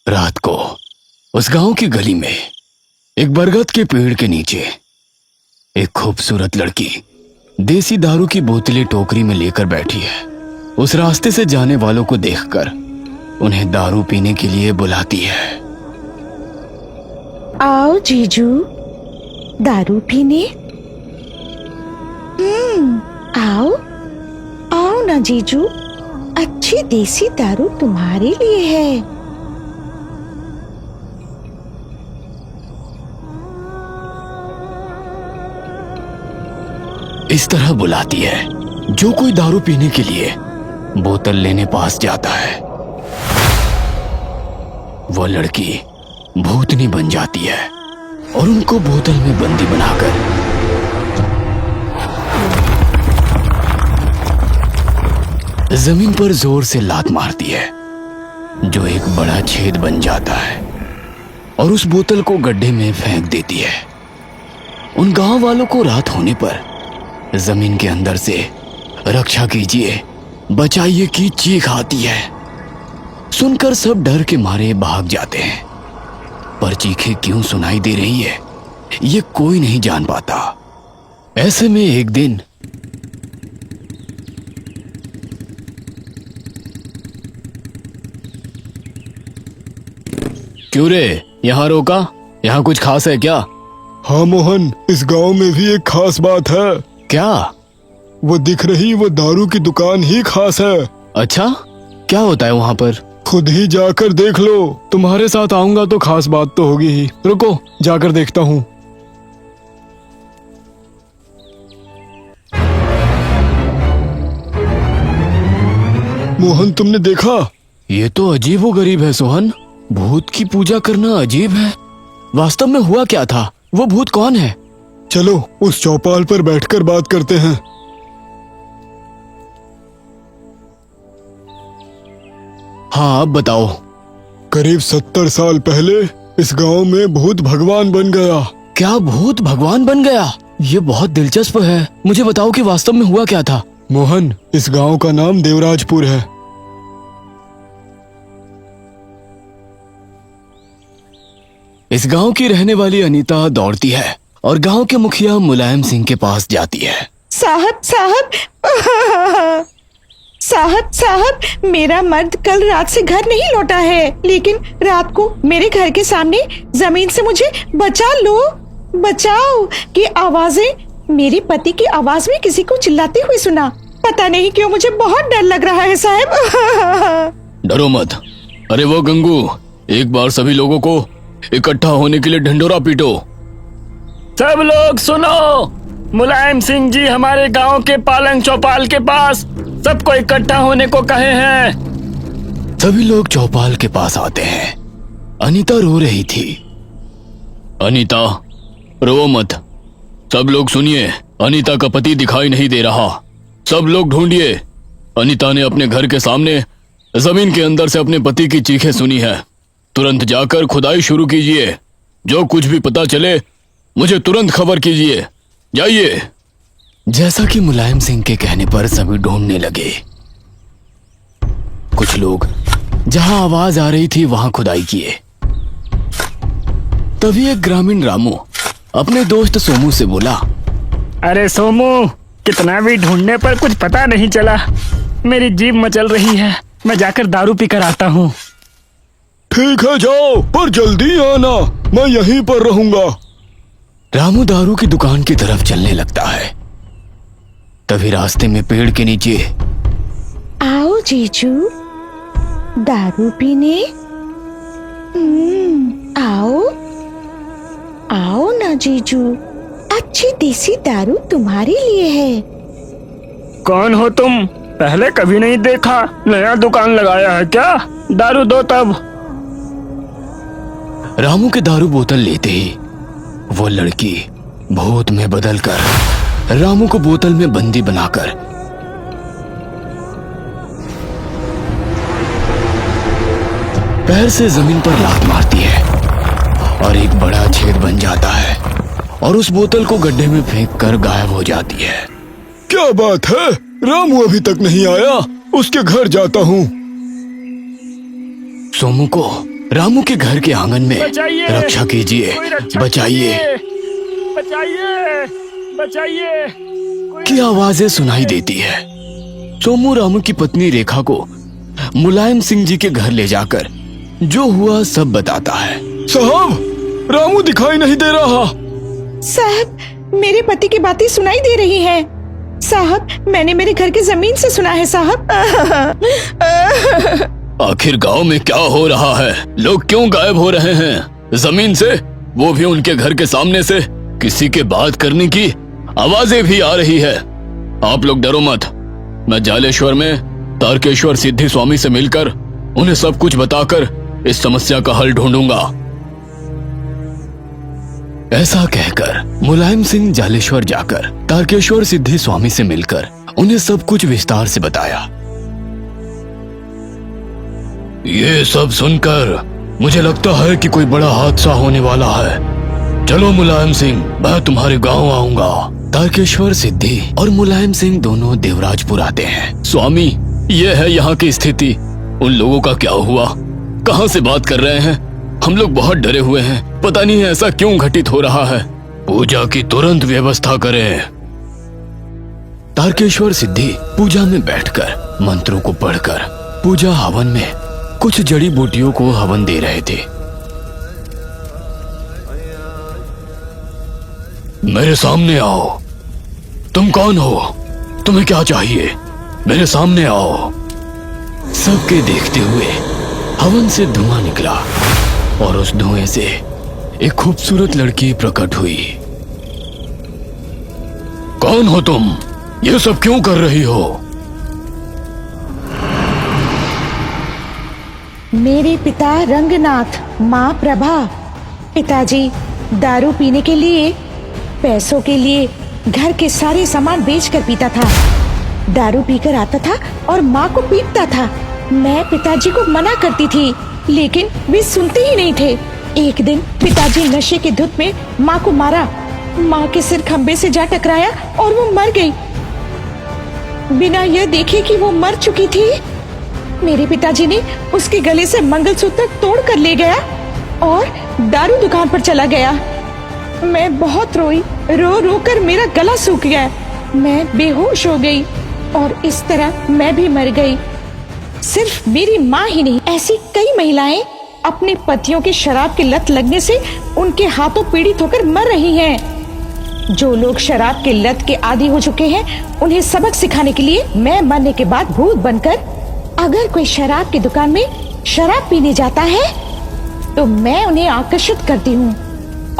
रात को उस गांव की गली में एक बरगद के पेड़ के नीचे एक खूबसूरत लड़की देसी दारू की बोतलें टोकरी में लेकर बैठी है। उस रास्ते से जाने वालों को देखकर उन्हें दारू पीने के लिए बुलाती है। आओ जीजू, दारू पीने। आओ आओ ना जीजू, अच्छी देसी दारू तुम्हारे लिए है। इस तरह बुलाती है। जो कोई दारू पीने के लिए बोतल लेने पास जाता है, वो लड़की भूतनी बन जाती है और उनको बोतल में बंदी बनाकर जमीन पर जोर से लात मारती है, जो एक बड़ा छेद बन जाता है और उस बोतल को गड्ढे में फेंक देती है। उन गांव वालों को रात होने पर जमीन के अंदर से रक्षा कीजिए, बचाइए की चीख आती है। सुनकर सब डर के मारे भाग जाते हैं, पर चीखें क्यों सुनाई दे रही है ये कोई नहीं जान पाता। ऐसे में एक दिन क्यों रे, यहां रोका? यहां कुछ खास है क्या? हाँ मोहन, इस गांव में भी एक खास बात है। क्या? वो दिख रही वो दारू की दुकान ही खास है। अच्छा, क्या होता है वहां पर? खुद ही जाकर देख लो। तुम्हारे साथ आऊंगा तो खास बात तो होगी ही। रुको, जाकर देखता हूँ। मोहन, तुमने देखा? ये तो अजीबोगरीब है सोहन। भूत की पूजा करना अजीब है। वास्तव में हुआ क्या था? वो भूत कौन है? चलो उस चौपाल पर बैठकर बात करते हैं। हाँ, अब बताओ। करीब 70 साल पहले इस गांव में भूत भगवान बन गया। क्या भूत भगवान बन गया? ये बहुत दिलचस्प है। मुझे बताओ कि वास्तव में हुआ क्या था। मोहन, इस गांव का नाम देवराजपुर है। इस गांव की रहने वाली अनीता दौड़ती है और गांव के मुखिया मुलायम सिंह के पास जाती है। साहब साहब साहब साहब, मेरा मर्द कल रात से घर नहीं लौटा है, लेकिन रात को मेरे घर के सामने जमीन से मुझे बचा लो, बचाओ की आवाजें मेरे पति की आवाज में किसी को चिल्लाते हुए सुना। पता नहीं क्यों मुझे बहुत डर लग रहा है साहब। डरो मत। अरे वो गंगू, एक बार सभी लोगों को इकट्ठा होने के लिए ढिंडोरा पीटो। सब लोग सुनो, मुलायम सिंह जी हमारे गांव के पालंग चौपाल के पास सबको इकट्ठा होने को कहे हैं। सभी लोग चौपाल के पास आते हैं। अनीता रो रही थी। अनीता, रो मत। सब लोग सुनिए, अनीता का पति दिखाई नहीं दे रहा। सब लोग ढूंढिए। अनीता ने अपने घर के सामने जमीन के अंदर से अपने पति की चीखें सुनी है। तुरंत जाकर खुदाई शुरू कीजिए। जो कुछ भी पता चले मुझे तुरंत खबर कीजिए। जाइए। जैसा कि मुलायम सिंह के कहने पर सभी ढूंढने लगे। कुछ लोग जहां आवाज आ रही थी वहां खुदाई किए। तभी एक ग्रामीण रामू अपने दोस्त सोमू से बोला, अरे सोमू, कितना भी ढूंढने पर कुछ पता नहीं चला। मेरी जीभ मचल रही है, मैं जाकर दारू पीकर आता हूँ। ठीक है, जाओ, पर जल्दी आना, मैं यहीं पर रहूंगा। रामू दारू की दुकान की तरफ चलने लगता है। तभी रास्ते में पेड़ के नीचे, आओ जीजू, दारू पीने। आओ आओ ना जीजू, अच्छी देसी दारू तुम्हारे लिए है। कौन हो तुम? पहले कभी नहीं देखा। नया दुकान लगाया है क्या? दारू दो तब। रामू के दारू बोतल लेते ही वो लड़की भूत में बदलकर रामू को बोतल में बंदी बनाकर पैर से जमीन पर लात मारती है और एक बड़ा छेद बन जाता है और उस बोतल को गड्ढे में फेंक कर गायब हो जाती है। क्या बात है, रामू अभी तक नहीं आया। उसके घर जाता हूँ। सोमू को रामू के घर के आंगन में बचाइए! रक्षा कीजिए, कोई रक्षा बचाइए कीजिए! बचाइए! बचाइए! की आवाजें सुनाई देती है। सोमू रामू की पत्नी रेखा को मुलायम सिंह जी के घर ले जाकर जो हुआ सब बताता है। साहब, रामू दिखाई नहीं दे रहा। साहब, मेरे पति की बातें सुनाई दे रही हैं। साहब, मैंने मेरे घर की जमीन से सुना है साहब। आखिर गांव में क्या हो रहा है? लोग क्यों गायब हो रहे हैं? जमीन से, वो भी उनके घर के सामने से। किसी के बात करने की आवाजें भी आ रही है। आप लोग डरो मत, मैं जालेश्वर में तारकेश्वर सिद्धि स्वामी से मिलकर उन्हें सब कुछ बताकर इस समस्या का हल ढूंढूंगा। ऐसा कहकर मुलायम सिंह जालेश्वर जाकर तारकेश्वर सिद्धि स्वामी से मिलकर उन्हें सब कुछ विस्तार से बताया। ये सब सुनकर मुझे लगता है कि कोई बड़ा हादसा होने वाला है। चलो मुलायम सिंह, मैं तुम्हारे गांव आऊंगा। तारकेश्वर सिद्धि और मुलायम सिंह दोनों देवराजपुर आते हैं। स्वामी, ये है यहाँ की स्थिति। उन लोगों का क्या हुआ? कहाँ से बात कर रहे हैं? हम लोग बहुत डरे हुए हैं। पता नहीं ऐसा क्यों घटित हो रहा है। पूजा की तुरंत व्यवस्था करें। तारकेश्वर सिद्धि पूजा में बैठकर मंत्रों को पढ़कर पूजा हवन में कुछ जड़ी बूटियों को हवन दे रहे थे। मेरे सामने आओ। तुम कौन हो? तुम्हें क्या चाहिए? मेरे सामने आओ। सबके देखते हुए हवन से धुआं निकला और उस धुएं से एक खूबसूरत लड़की प्रकट हुई। कौन हो तुम? ये सब क्यों कर रही हो? मेरे पिता रंगनाथ, माँ प्रभा। पिताजी दारू पीने के लिए, पैसों के लिए घर के सारे सामान बेचकर पीता था। दारू पीकर आता था और माँ को पीटता था। मैं पिताजी को मना करती थी, लेकिन वे सुनते ही नहीं थे। एक दिन पिताजी नशे की धुत में माँ को मारा। माँ के सिर खंबे से जा टकराया और वो मर गई, बिना यह देखे कि वो मर चुकी थी। मेरे पिताजी ने उसके गले से मंगलसूत्र तोड़ कर ले गया और दारू दुकान पर चला गया। मैं बहुत रोई, रो रो कर मेरा गला सूख गया। मैं बेहोश हो गई और इस तरह मैं भी मर गई। सिर्फ मेरी माँ ही नहीं, ऐसी कई महिलाएं अपने पतियों की शराब की लत लगने से उनके हाथों पीड़ित होकर मर रही हैं। जो लोग शराब की लत के आदी हो चुके हैं, उन्हें सबक सिखाने के लिए मैं मरने के बाद भूत बनकर अगर कोई शराब की दुकान में शराब पीने जाता है तो मैं उन्हें आकर्षित करती हूँ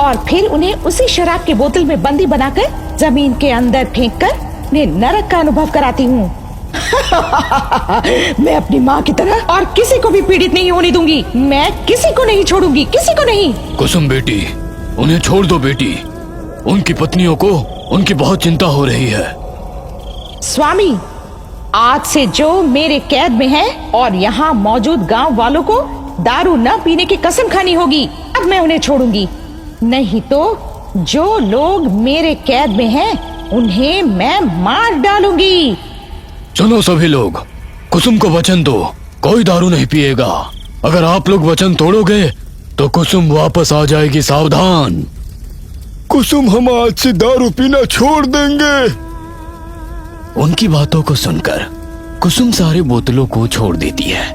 और फिर उन्हें उसी शराब की बोतल में बंदी बनाकर जमीन के अंदर फेंककर उन्हें नरक का अनुभव कराती हूँ। मैं अपनी माँ की तरह और किसी को भी पीड़ित नहीं होने दूंगी। मैं किसी को नहीं छोड़ूंगी, किसी को नहीं। कुसुम बेटी, उन्हें छोड़ दो बेटी। उनकी पत्नियों को उनकी बहुत चिंता हो रही है। स्वामी, आज से जो मेरे कैद में है और यहाँ मौजूद गांव वालों को दारू न पीने की कसम खानी होगी, अब मैं उन्हें छोड़ूंगी। नहीं तो जो लोग मेरे कैद में हैं, उन्हें मैं मार डालूंगी। सुनो सभी लोग, कुसुम को वचन दो, कोई दारू नहीं पिएगा। अगर आप लोग वचन तोड़ोगे तो कुसुम वापस आ जाएगी, सावधान। कुसुम, हम आज से दारू पीना छोड़ देंगे। उनकी बातों को सुनकर कुसुम सारे बोतलों को छोड़ देती है।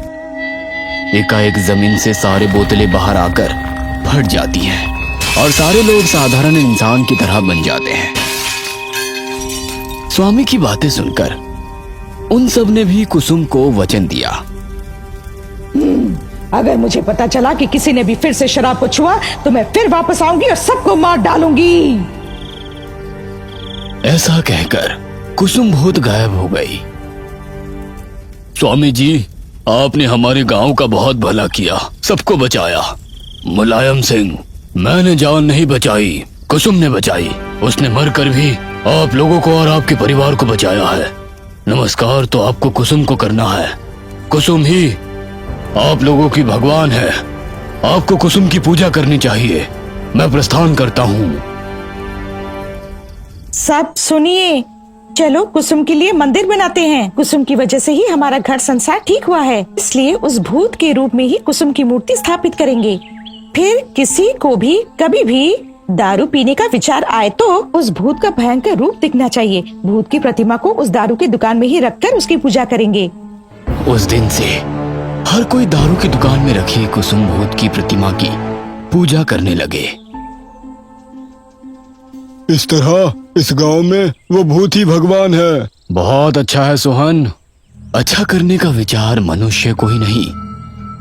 एकाएक जमीन से सारे बोतलें बाहर आकर फट जाती हैं और सारे लोग साधारण इंसान की तरह बन जाते हैं। स्वामी की बातें सुनकर उन सब ने भी कुसुम को वचन दिया। अगर मुझे पता चला कि किसी ने भी फिर से शराब को छुआ तो मैं फिर वापस आऊंगी और सबको मार डालूंगी। ऐसा कहकर कुसुम भूत गायब हो गई। स्वामी जी, आपने हमारे गांव का बहुत भला किया, सबको बचाया। मुलायम सिंह, मैंने जान नहीं बचाई, कुसुम ने बचाई। उसने मरकर भी आप लोगों को और आपके परिवार को बचाया है। नमस्कार तो आपको कुसुम को करना है। कुसुम ही आप लोगों की भगवान है। आपको कुसुम की पूजा करनी चाहिए। मैं प्रस्थान करता हूँ। सब सुनिए, चलो कुसुम के लिए मंदिर बनाते हैं। कुसुम की वजह से ही हमारा घर संसार ठीक हुआ है, इसलिए उस भूत के रूप में ही कुसुम की मूर्ति स्थापित करेंगे। फिर किसी को भी कभी भी दारू पीने का विचार आए तो उस भूत का भयंकर रूप दिखना चाहिए। भूत की प्रतिमा को उस दारू की दुकान में ही रखकर उसकी पूजा करेंगे। उस दिन से हर कोई दारू की दुकान में रखी कुसुम भूत की प्रतिमा की पूजा करने लगे। इस तरह इस गांव में वो भूत ही भगवान है। बहुत अच्छा है सोहन। अच्छा करने का विचार मनुष्य को ही नहीं,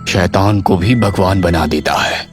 शैतान को भी भगवान बना देता है।